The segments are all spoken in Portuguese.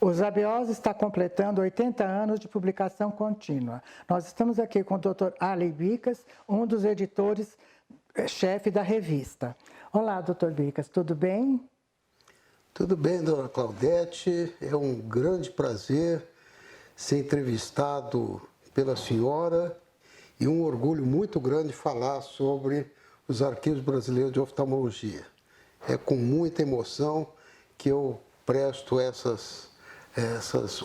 Os ABOs está completando 80 anos de publicação contínua. Nós estamos aqui com o Dr. Arley Bicas, um dos editores-chefe da revista. Olá, Dr. Bicas, tudo bem? Tudo bem, dona Claudete. É um grande prazer ser entrevistado pela senhora e um orgulho muito grande falar sobre os arquivos brasileiros de oftalmologia. É com muita emoção que eu presto essas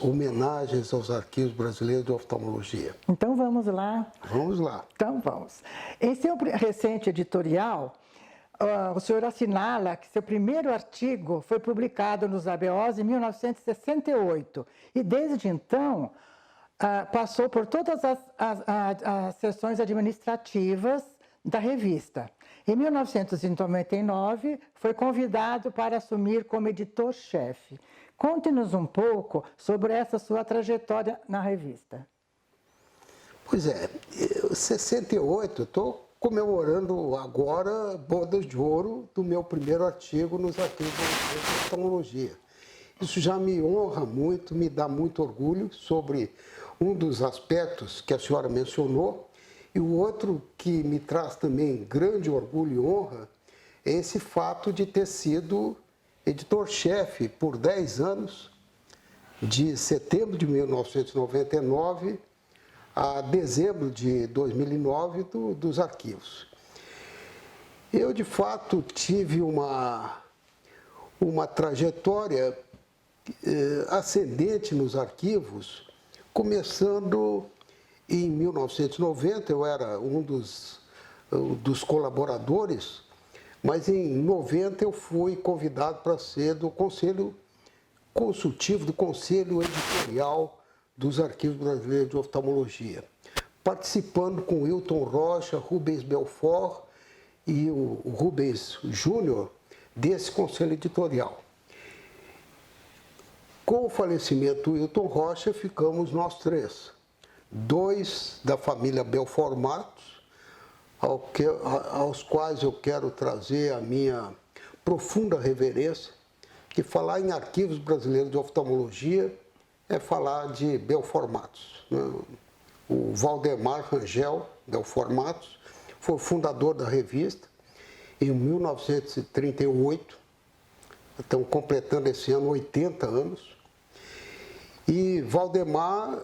homenagens aos arquivos brasileiros de oftalmologia. Então vamos lá? Vamos lá. Então vamos. Em seu recente editorial, o senhor assinala que seu primeiro artigo foi publicado nos ABOs em 1968 e desde então passou por todas as sessões administrativas da revista. Em 1999, foi convidado para assumir como editor-chefe. Conte-nos um pouco sobre essa sua trajetória na revista. Pois é, 68, estou comemorando agora bodas de ouro do meu primeiro artigo nos arquivos de oftalmologia. Isso já me honra muito, me dá muito orgulho sobre um dos aspectos que a senhora mencionou, e o outro que me traz também grande orgulho e honra é esse fato de ter sido editor-chefe por 10 anos, de setembro de 1999 a dezembro de 2009, dos arquivos. Eu, de fato, tive uma trajetória ascendente nos arquivos, começando em 1990, eu era um dos colaboradores, mas em 90 eu fui convidado para ser do Conselho Consultivo, do Conselho Editorial dos Arquivos Brasileiros de Oftalmologia, participando com Hilton Rocha, Rubens Belfort e o Rubens Júnior desse Conselho Editorial. Com o falecimento do Hilton Rocha, ficamos nós três. Dois da família Belfort Matos, aos quais eu quero trazer a minha profunda reverência, que falar em arquivos brasileiros de oftalmologia é falar de Belfort Matos, né? O Valdemar Rangel Belfort Matos foi o fundador da revista em 1938, estamos completando esse ano 80 anos, e Valdemar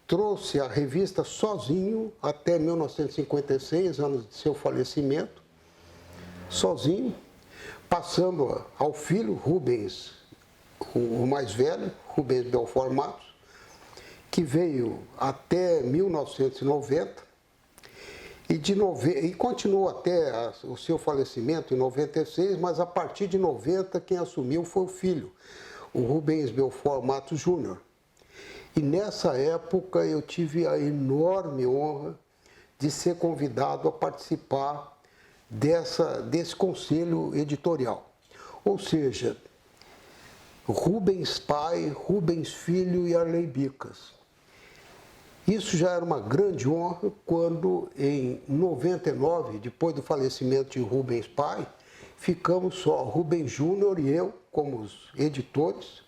trouxe a revista sozinho até 1956, anos de seu falecimento, sozinho, passando ao filho Rubens, o mais velho, Rubens Belfort Matos, que veio até 1990 e continuou até o seu falecimento em 96, mas a partir de 90 quem assumiu foi o filho, o Rubens Belfort Matos Júnior. E nessa época eu tive a enorme honra de ser convidado a participar desse conselho editorial. Ou seja, Rubens pai, Rubens filho e Arley Bicas. Isso já era uma grande honra quando, em 99, depois do falecimento de Rubens pai, ficamos só Rubens Júnior e eu como os editores.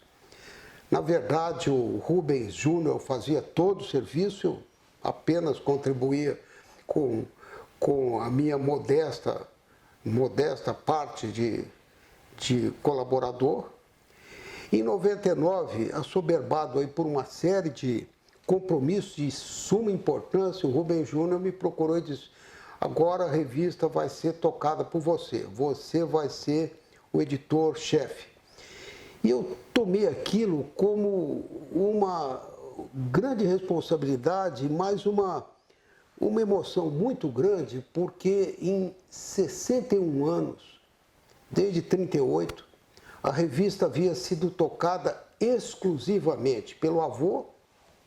Na verdade, o Rubens Júnior fazia todo o serviço, eu apenas contribuía com a minha modesta parte de colaborador. Em 99, assoberbado aí por uma série de compromissos de suma importância, o Rubens Júnior me procurou e disse: agora a revista vai ser tocada por você, você vai ser o editor-chefe. E eu tomei aquilo como uma grande responsabilidade, mais uma emoção muito grande, porque em 61 anos, desde 38, a revista havia sido tocada exclusivamente pelo avô,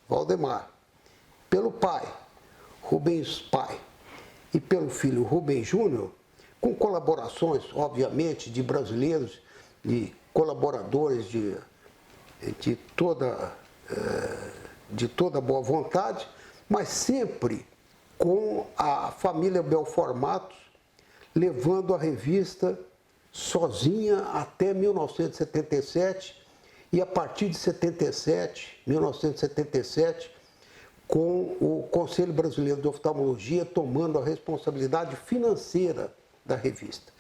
Valdemar, pelo pai, Rubens pai, e pelo filho Rubens Júnior, com colaborações, obviamente, de brasileiros, de colaboradores de toda boa vontade, mas sempre com a família Belfort Matos levando a revista sozinha até 1977 e a partir de 1977, com o Conselho Brasileiro de Oftalmologia tomando a responsabilidade financeira da revista.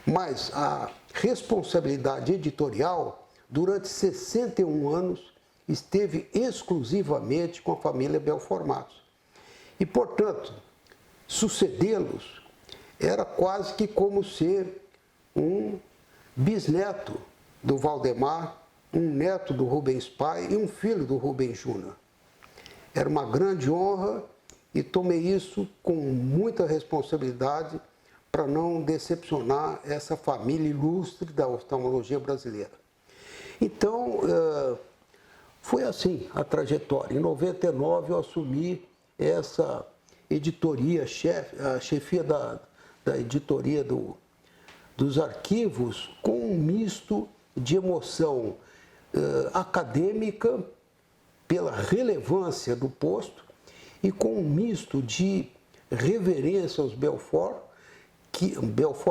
Mas a responsabilidade editorial, durante 61 anos, esteve exclusivamente com a família Belfort Matos. E, portanto, sucedê-los era quase que como ser um bisneto do Valdemar, um neto do Rubens pai e um filho do Rubens Júnior. Era uma grande honra e tomei isso com muita responsabilidade para não decepcionar essa família ilustre da oftalmologia brasileira. Então, foi assim a trajetória. Em 99 eu assumi essa editoria, a chefia da editoria dos arquivos, com um misto de emoção acadêmica, pela relevância do posto, e com um misto de reverência aos Belfort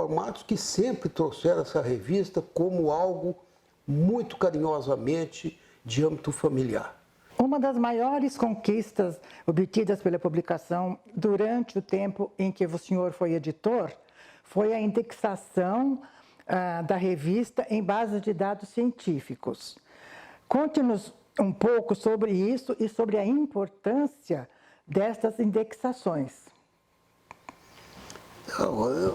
Matos, que sempre trouxeram essa revista como algo muito carinhosamente de âmbito familiar. Uma das maiores conquistas obtidas pela publicação durante o tempo em que o senhor foi editor foi a indexação da revista em bases de dados científicos. Conte-nos um pouco sobre isso e sobre a importância destas indexações.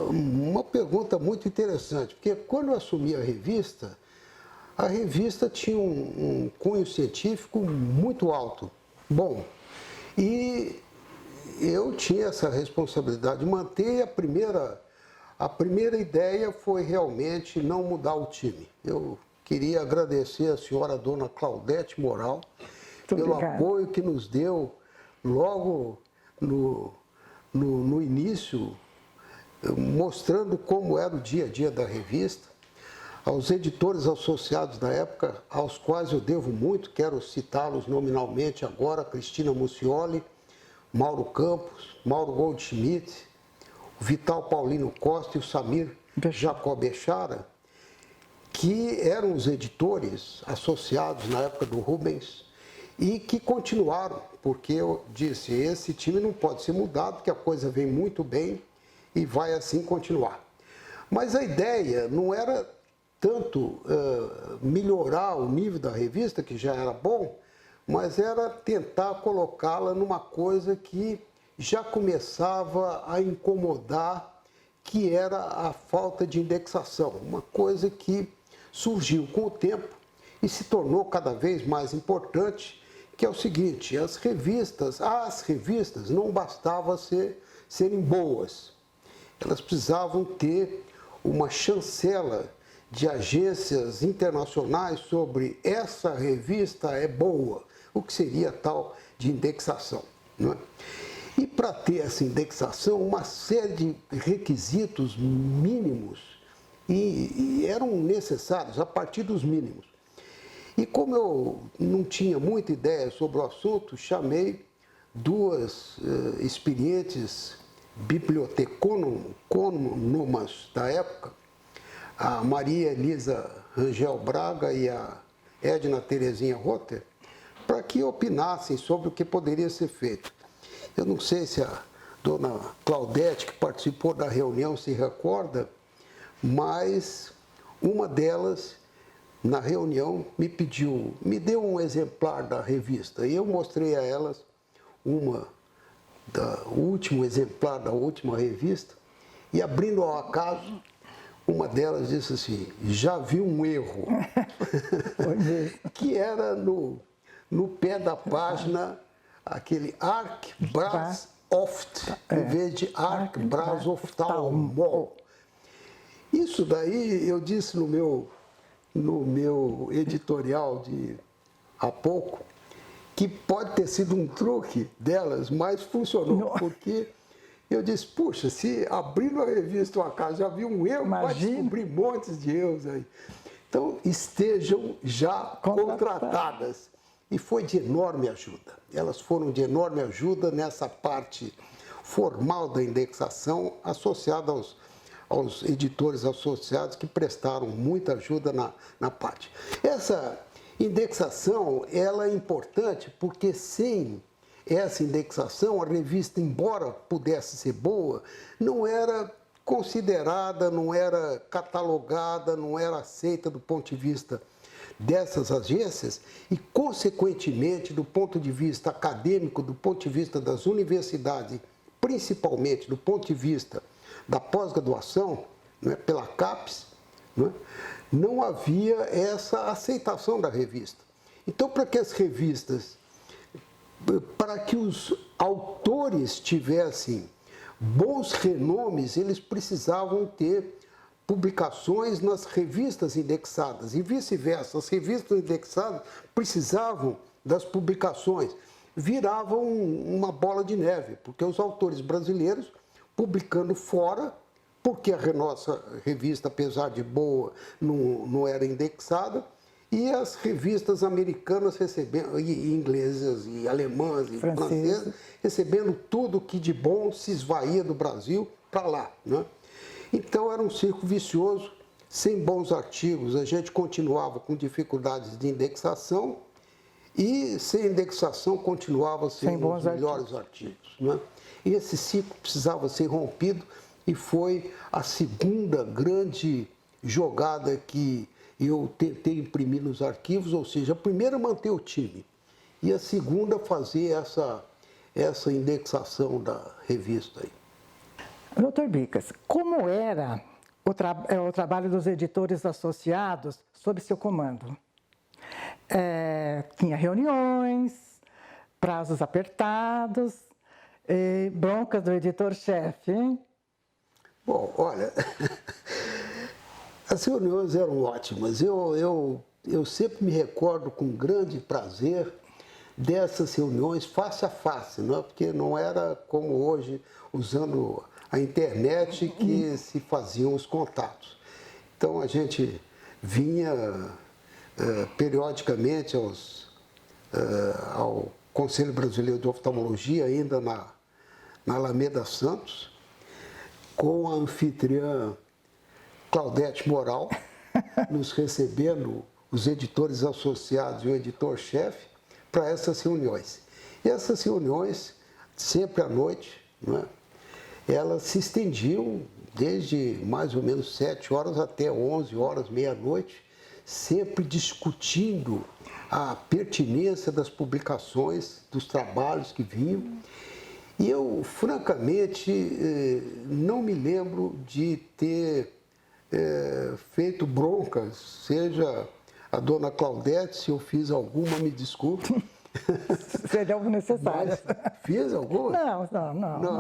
Uma pergunta muito interessante, porque quando eu assumi a revista tinha um cunho científico muito alto. Bom, e eu tinha essa responsabilidade de manter. A primeira ideia foi realmente não mudar o time. Eu queria agradecer a senhora dona Claudete Moral pelo apoio que nos deu logo no início, mostrando como era o dia a dia da revista. Aos editores associados da época, aos quais eu devo muito, quero citá-los nominalmente agora: Cristina Muccioli, Mauro Campos, Mauro Goldschmidt, o Vital Paulino Costa e o Samir Jacob Echara, que eram os editores associados na época do Rubens e que continuaram, porque eu disse, esse time não pode ser mudado, porque a coisa vem muito bem e vai assim continuar. Mas a ideia não era tanto melhorar o nível da revista, que já era bom, mas era tentar colocá-la numa coisa que já começava a incomodar, que era a falta de indexação, uma coisa que surgiu com o tempo e se tornou cada vez mais importante, que é o seguinte: as revistas não bastava serem boas, elas precisavam ter uma chancela de agências internacionais sobre essa revista é boa, o que seria tal de indexação, não é? E para ter essa indexação, uma série de requisitos mínimos e eram necessários a partir dos mínimos. E como eu não tinha muita ideia sobre o assunto, chamei duas experientes bibliotecônomas da época, a Maria Elisa Rangel Braga e a Edna Terezinha Rotter, para que opinassem sobre o que poderia ser feito. Eu não sei se a dona Claudete, que participou da reunião, se recorda, mas uma delas, na reunião, me deu um exemplar da revista, e eu mostrei a elas o último exemplar da última revista, e abrindo ao acaso, uma delas disse assim: já vi um erro, que era no pé da página, aquele Arc Bras Oft, em vez de Arc Bras Oftalmol. Isso daí eu disse no meu editorial de há pouco, que pode ter sido um truque delas, mas funcionou, porque eu disse, puxa, se abrindo a revista o acaso já viu um erro, vai descobrir montes de erros aí. Então, estejam já contratadas. E foi de enorme ajuda. Elas foram de enorme ajuda nessa parte formal da indexação, associada aos editores associados, que prestaram muita ajuda na parte. Indexação, ela é importante porque sem essa indexação, a revista, embora pudesse ser boa, não era considerada, não era catalogada, não era aceita do ponto de vista dessas agências e, consequentemente, do ponto de vista acadêmico, do ponto de vista das universidades, principalmente do ponto de vista da pós-graduação, né, pela CAPES, né, não havia essa aceitação da revista. Então, para que as revistas, para que os autores tivessem bons renomes, eles precisavam ter publicações nas revistas indexadas e vice-versa. As revistas indexadas precisavam das publicações. Viravam uma bola de neve, porque os autores brasileiros publicando fora, porque a nossa revista, apesar de boa, não era indexada, e as revistas americanas recebendo, e inglesas, e alemãs, e francesas, recebendo tudo que de bom se esvaía do Brasil para lá, né? Então era um círculo vicioso, sem bons artigos, a gente continuava com dificuldades de indexação e sem indexação continuava sem os melhores artigos, né? E esse ciclo precisava ser rompido e foi a segunda grande jogada que eu tentei imprimir nos arquivos, ou seja, a primeira manter o time e a segunda fazer essa indexação da revista aí. Doutor Bicas, como era o trabalho dos editores associados sob seu comando? Tinha reuniões, prazos apertados, broncas do editor-chefe, hein? Bom, olha, as reuniões eram ótimas. Eu sempre me recordo com grande prazer dessas reuniões face a face, não é? Porque não era como hoje, usando a internet, que se faziam os contatos. Então a gente vinha periodicamente ao Conselho Brasileiro de Oftalmologia, ainda na Alameda Santos, com a anfitriã Claudete Moral, nos recebendo os editores associados e o editor-chefe para essas reuniões. E essas reuniões, sempre à noite, né, elas se estendiam desde mais ou menos 7 horas até 11 horas, meia-noite, sempre discutindo a pertinência das publicações, dos trabalhos que vinham. E eu, francamente, não me lembro de ter feito broncas, seja a dona Claudete, se eu fiz alguma, me desculpe. Seria algo necessário. Mas, fiz alguma? Não.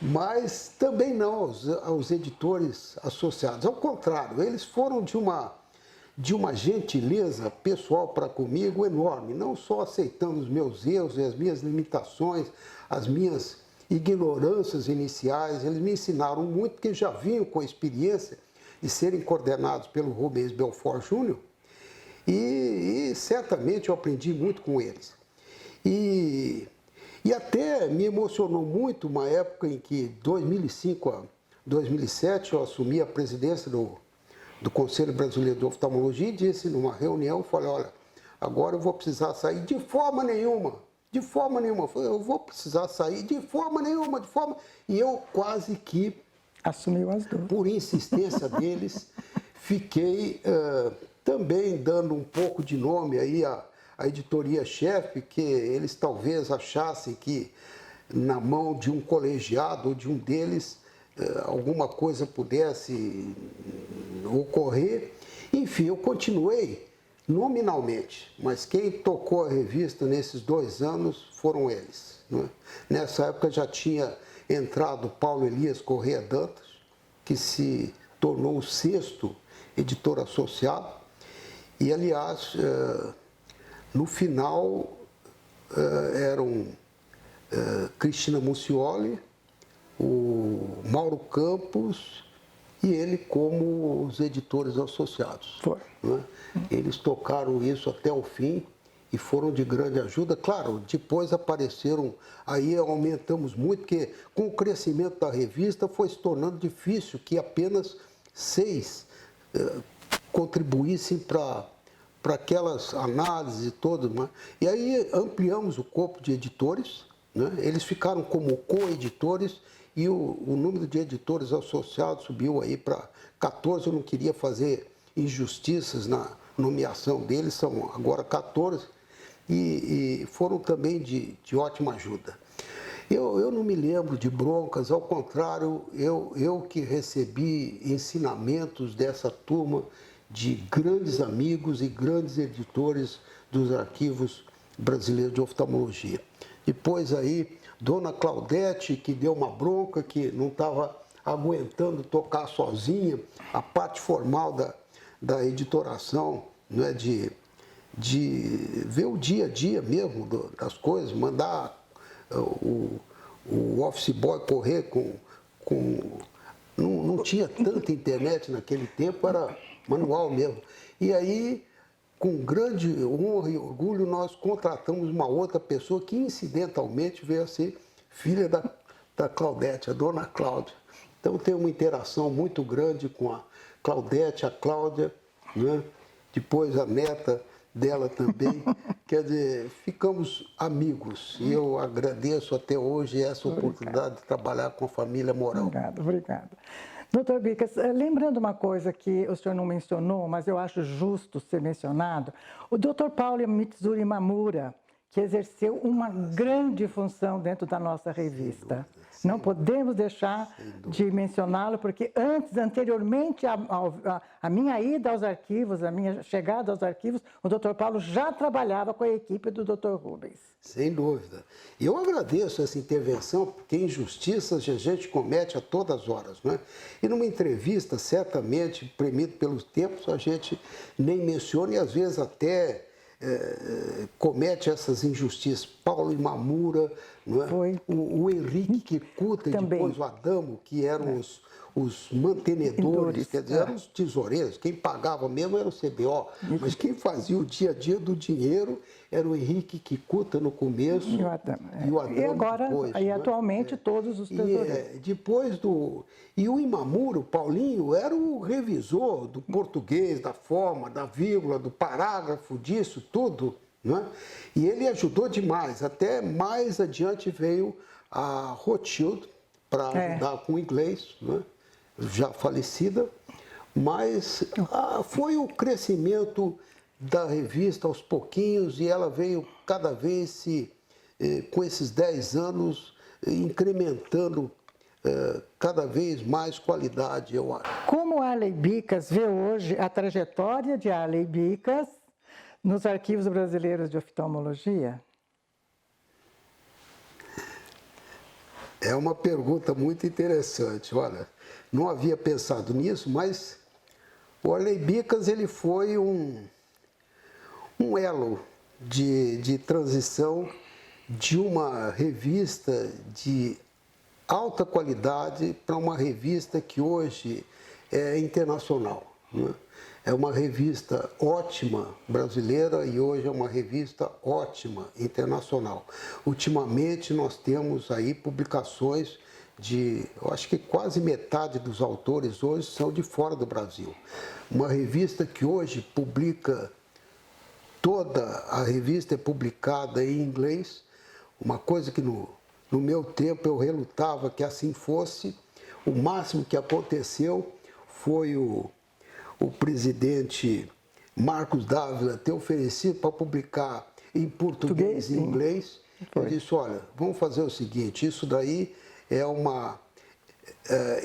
Mas também não aos editores associados. Ao contrário, eles foram de uma gentileza pessoal para comigo enorme, não só aceitando os meus erros e as minhas limitações, as minhas ignorâncias iniciais, eles me ensinaram muito, porque já vinham com a experiência de serem coordenados pelo Rubens Belfort Júnior, e certamente eu aprendi muito com eles. E até me emocionou muito uma época em que, 2005 a 2007, eu assumi a presidência do Conselho Brasileiro de Oftalmologia e disse numa reunião, falei, olha, agora eu vou precisar sair de forma nenhuma. Eu vou precisar sair de forma nenhuma. E eu quase que, assumiu as duas. Por insistência deles, fiquei também dando um pouco de nome aí à editoria-chefe, que eles talvez achassem que na mão de um colegiado ou de um deles alguma coisa pudesse ocorrer. Enfim, eu continuei nominalmente, mas quem tocou a revista nesses 2 anos foram eles, não é? Nessa época já tinha entrado Paulo Elias Corrêa Dantas, que se tornou o 6º editor associado, e aliás, no final eram Cristina Muccioli, o Mauro Campos e ele como os editores associados. Foi. Né? Eles tocaram isso até o fim e foram de grande ajuda. Claro, depois apareceram, aí aumentamos muito, porque com o crescimento da revista foi se tornando difícil que apenas 6 contribuíssem para para aquelas análises todas, né? E aí ampliamos o corpo de editores, né? Eles ficaram como co-editores e o número de editores associados subiu aí para 14. Eu não queria fazer injustiças na nomeação deles, são agora 14 e foram também de ótima ajuda. Eu não me lembro de broncas, ao contrário, eu que recebi ensinamentos dessa turma de grandes amigos e grandes editores dos arquivos brasileiros de oftalmologia. Depois aí, Dona Claudete, que deu uma bronca, que não estava aguentando tocar sozinha, a parte formal da editoração, né, de ver o dia a dia mesmo das coisas, mandar o office boy correr não tinha tanta internet naquele tempo, era manual mesmo. E aí, com grande honra e orgulho, nós contratamos uma outra pessoa que incidentalmente veio a ser filha da Claudete, a dona Cláudia. Então tem uma interação muito grande com a Claudete, a Cláudia, né? Depois a neta dela também. Quer dizer, ficamos amigos e eu agradeço até hoje essa oportunidade de trabalhar com a família Mourão. Obrigada. Doutor Bicas, lembrando uma coisa que o senhor não mencionou, mas eu acho justo ser mencionado, o doutor Paulo Mitsuri Mamura, que exerceu uma grande função dentro da nossa revista. Não podemos deixar de mencioná-lo, porque anteriormente à minha ida aos arquivos, a minha chegada aos arquivos, o doutor Paulo já trabalhava com a equipe do doutor Rubens. Sem dúvida. E eu agradeço essa intervenção, porque injustiças a gente comete a todas as horas, né? E numa entrevista, certamente, premido pelos tempos, a gente nem menciona e às vezes até comete essas injustiças. Paulo Mamura, não é? O Henrique Kikuta e depois o Adamo, que eram os mantenedores, quer dizer, eram os tesoureiros. Quem pagava mesmo era o CBO, mas quem fazia o dia a dia do dinheiro era o Henrique Kikuta no começo e o Adamo, e agora, depois. E atualmente todos os tesoureiros. E o Imamura, o Paulinho, era o revisor do português, da forma, da vírgula, do parágrafo, disso, tudo. Né? E ele ajudou demais. Até mais adiante veio a Rothschild para ajudar com o inglês, né? Já falecida. Mas foi o crescimento da revista aos pouquinhos e ela veio cada vez com esses 10 anos, incrementando cada vez mais qualidade, eu acho. Como Arley Bicas vê hoje a trajetória de Arley Bicas nos arquivos brasileiros de oftalmologia? É uma pergunta muito interessante. Olha, não havia pensado nisso, mas o Arley Bicas ele foi um elo de transição de uma revista de alta qualidade para uma revista que hoje é internacional, né? É uma revista ótima brasileira e hoje é uma revista ótima internacional. Ultimamente nós temos aí publicações eu acho que quase metade dos autores hoje são de fora do Brasil. Uma revista que hoje publica, toda a revista é publicada em inglês, uma coisa que no meu tempo eu relutava que assim fosse. O máximo que aconteceu foi o presidente Marcos Dávila ter oferecido para publicar em português e em inglês. Eu disse, olha, vamos fazer o seguinte, isso daí é uma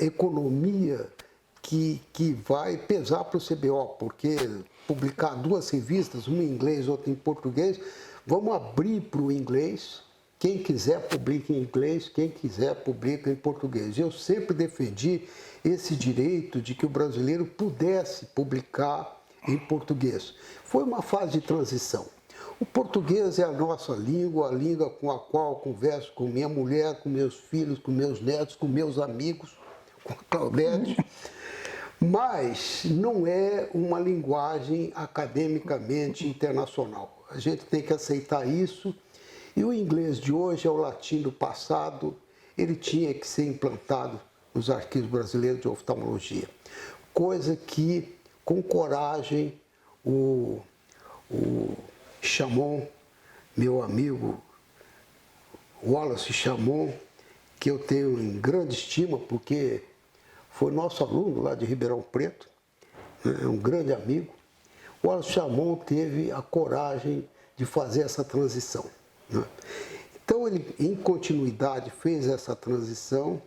economia que vai pesar para o CBO, porque publicar duas revistas, uma em inglês e outra em português, vamos abrir para o inglês. Quem quiser publica em inglês, quem quiser publica em português. Eu sempre defendi esse direito de que o brasileiro pudesse publicar em português. Foi uma fase de transição. O português é a nossa língua, a língua com a qual eu converso com minha mulher, com meus filhos, com meus netos, com meus amigos, com a Claudete, mas não é uma linguagem academicamente internacional. A gente tem que aceitar isso. E o inglês de hoje é o latim do passado, ele tinha que ser implantado nos arquivos brasileiros de oftalmologia. Coisa que, com coragem, o o Chamon, meu amigo Wallace Chamon, que eu tenho em grande estima, porque foi nosso aluno lá de Ribeirão Preto, né, um grande amigo. O Wallace Chamon teve a coragem de fazer essa transição, né? Então, ele, em continuidade, fez essa transição.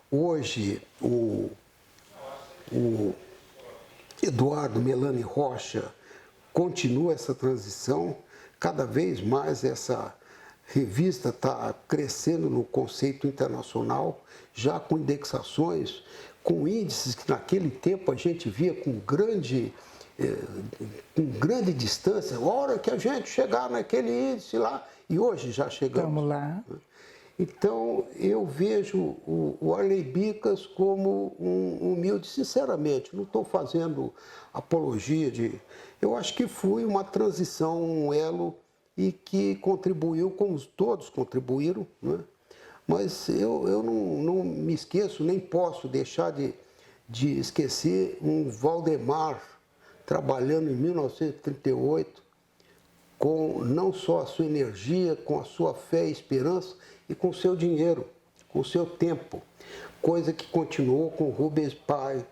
Hoje, o Eduardo Melani Rocha continua essa transição. Cada vez mais essa revista está crescendo no conceito internacional, já com indexações, com índices que naquele tempo a gente via com grande distância. A hora que a gente chegar naquele índice lá, e hoje já chegamos. Vamos lá. Então, eu vejo o Arley Bicas como um humilde, sinceramente, não estou fazendo apologia de... Eu acho que foi uma transição, um elo, e que contribuiu, como todos contribuíram, né? Mas eu não me esqueço, nem posso deixar de esquecer um Valdemar trabalhando em 1938, com não só a sua energia, com a sua fé e esperança, e com o seu dinheiro, com o seu tempo. Coisa que continuou com Rubens Pai,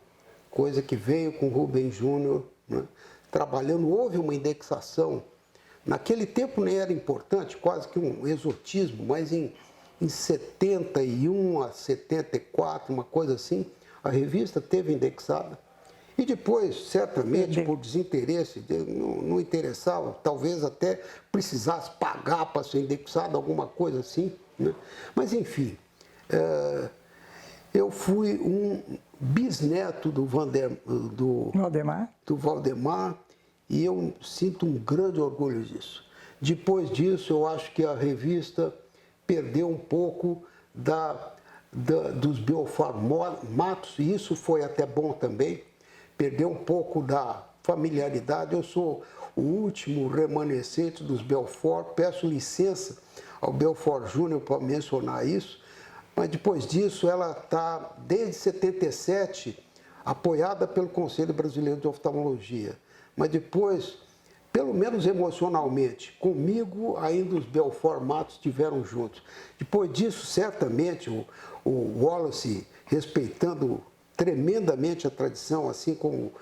coisa que veio com Rubens Júnior, né? Trabalhando, houve uma indexação. Naquele tempo nem era importante, quase que um exotismo, mas em 71 a 74, uma coisa assim, a revista teve indexada. E depois, certamente, por desinteresse, não interessava, talvez até precisasse pagar para ser indexado, alguma coisa assim, né? Mas, enfim, eu fui um bisneto do Valdemar, e eu sinto um grande orgulho disso. Depois disso, eu acho que a revista perdeu um pouco dos Belfort Matos, e isso foi até bom também, perdeu um pouco da familiaridade. Eu sou o último remanescente dos Belfort, peço licença ao Belfort Júnior para mencionar isso, mas depois disso ela está, desde 77, apoiada pelo Conselho Brasileiro de Oftalmologia. Mas depois, pelo menos emocionalmente, comigo ainda os Belfort Matos estiveram juntos. Depois disso, certamente, o Wallace, respeitando tremendamente a tradição, assim como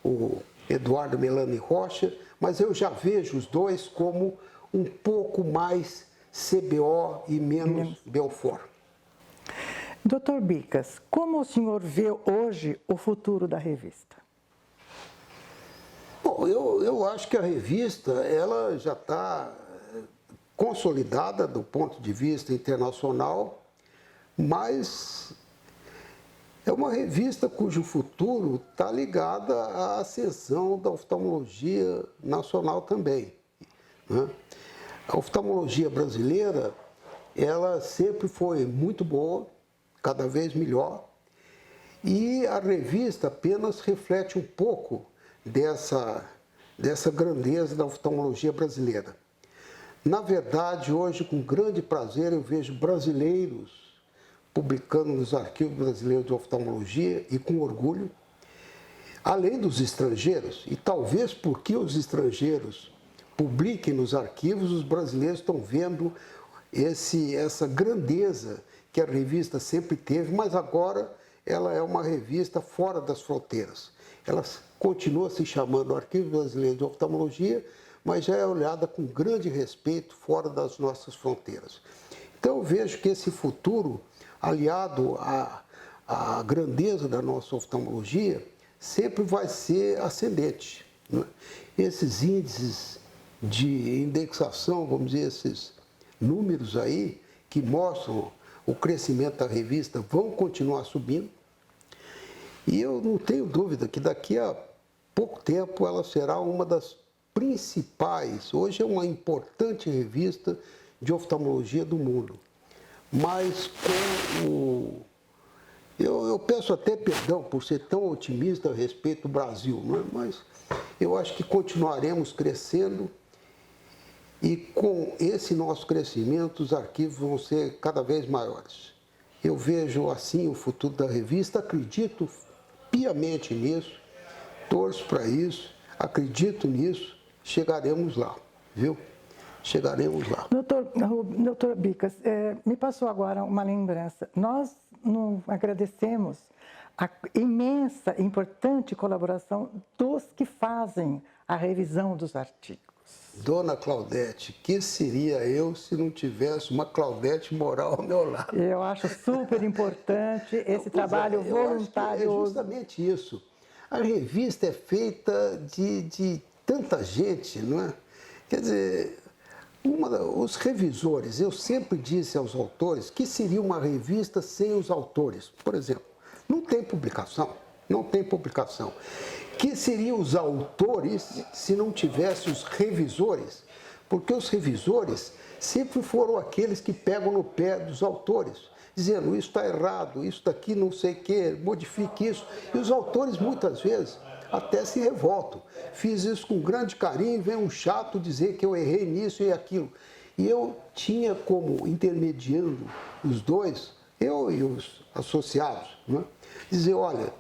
o Eduardo Melani Rocha, mas eu já vejo os dois como um pouco mais CBO e menos Belfort. Doutor Bicas, como o senhor vê hoje o futuro da revista? Bom, eu acho que a revista ela já está consolidada do ponto de vista internacional, mas é uma revista cujo futuro está ligado à ascensão da oftalmologia nacional também, né? A oftalmologia brasileira, ela sempre foi muito boa, cada vez melhor, e a revista apenas reflete um pouco dessa grandeza da oftalmologia brasileira. Na verdade, hoje, com grande prazer, eu vejo brasileiros publicando nos arquivos brasileiros de oftalmologia, e com orgulho, além dos estrangeiros, e talvez porque os estrangeiros publiquem nos arquivos, os brasileiros estão vendo essa grandeza que a revista sempre teve, mas agora ela é uma revista fora das fronteiras. Ela continua se chamando Arquivo Brasileiro de Oftalmologia, mas já é olhada com grande respeito fora das nossas fronteiras. Então eu vejo que esse futuro, aliado à grandeza da nossa oftalmologia, sempre vai ser ascendente, né? Esses índices de indexação, vamos dizer, esses números aí que mostram o crescimento da revista vão continuar subindo. E eu não tenho dúvida que daqui a pouco tempo ela será uma das principais. Hoje é uma importante revista de oftalmologia do mundo. Mas eu peço até perdão por ser tão otimista a respeito do Brasil, né? Mas eu acho que continuaremos crescendo, e com esse nosso crescimento os arquivos vão ser cada vez maiores. Eu vejo assim o futuro da revista, acredito piamente nisso, torço para isso, acredito nisso, chegaremos lá, viu? Chegaremos lá. Doutor Bicas, me passou agora uma lembrança. Nós não agradecemos a imensa, importante colaboração dos que fazem a revisão dos artigos. Dona Claudete, que seria eu se não tivesse uma Claudete Moral ao meu lado? Eu acho super importante esse trabalho voluntário. É justamente isso. A revista é feita de tanta gente, não é? Quer dizer, os revisores, eu sempre disse aos autores que seria uma revista sem os autores. Por exemplo, não tem publicação, não tem publicação. Que seriam os autores se não tivesse os revisores? Porque os revisores sempre foram aqueles que pegam no pé dos autores, dizendo, isso está errado, isso daqui não sei o quê, modifique isso. E os autores, muitas vezes, até se revoltam. Fiz isso com grande carinho, vem um chato dizer que eu errei nisso e aquilo. E eu tinha como intermediando os dois, eu e os associados, né, dizer, olha,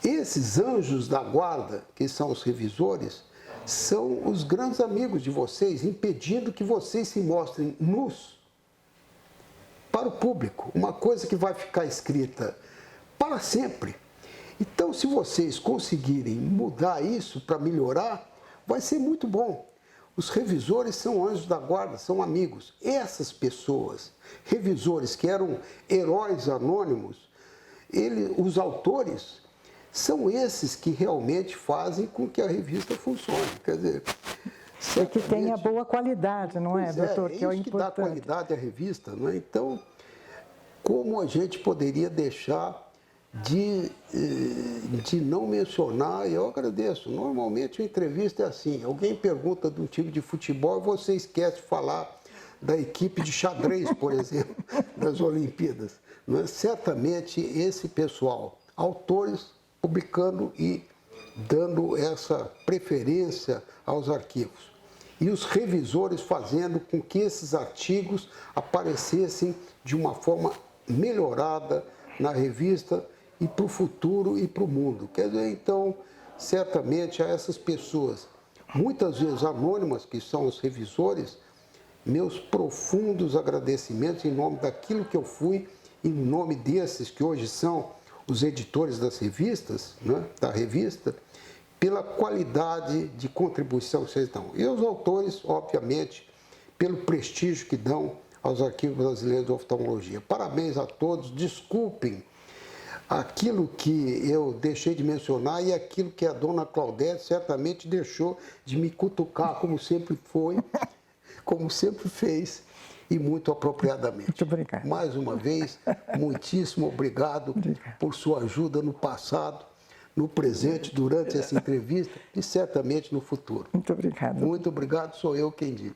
esses anjos da guarda, que são os revisores, são os grandes amigos de vocês, impedindo que vocês se mostrem nus para o público, uma coisa que vai ficar escrita para sempre. Então, se vocês conseguirem mudar isso para melhorar, vai ser muito bom. Os revisores são anjos da guarda, são amigos. Essas pessoas, revisores que eram heróis anônimos, os autores, são esses que realmente fazem com que a revista funcione. Quer dizer, e que tenha boa qualidade, não é, doutor? É isso que dá qualidade à revista, não é? Então, como a gente poderia deixar de não mencionar, e eu agradeço, normalmente a entrevista é assim, alguém pergunta de um time de futebol e você esquece de falar da equipe de xadrez, por exemplo, das Olimpíadas. Não é? Certamente esse pessoal, autores, publicando e dando essa preferência aos arquivos. E os revisores fazendo com que esses artigos aparecessem de uma forma melhorada na revista e para o futuro e para o mundo. Quer dizer, então, certamente a essas pessoas, muitas vezes anônimas, que são os revisores, meus profundos agradecimentos em nome daquilo que eu fui, em nome desses que hoje são os editores das revistas, né, da revista, pela qualidade de contribuição que vocês dão. E os autores, obviamente, pelo prestígio que dão aos arquivos brasileiros de oftalmologia. Parabéns a todos, desculpem aquilo que eu deixei de mencionar e aquilo que a dona Claudete certamente deixou de me cutucar, como sempre foi, como sempre fez, e muito apropriadamente. Muito obrigado. Mais uma vez, muitíssimo obrigado por sua ajuda no passado, no presente, durante essa entrevista e certamente no futuro. Muito obrigado. Muito obrigado, sou eu quem digo.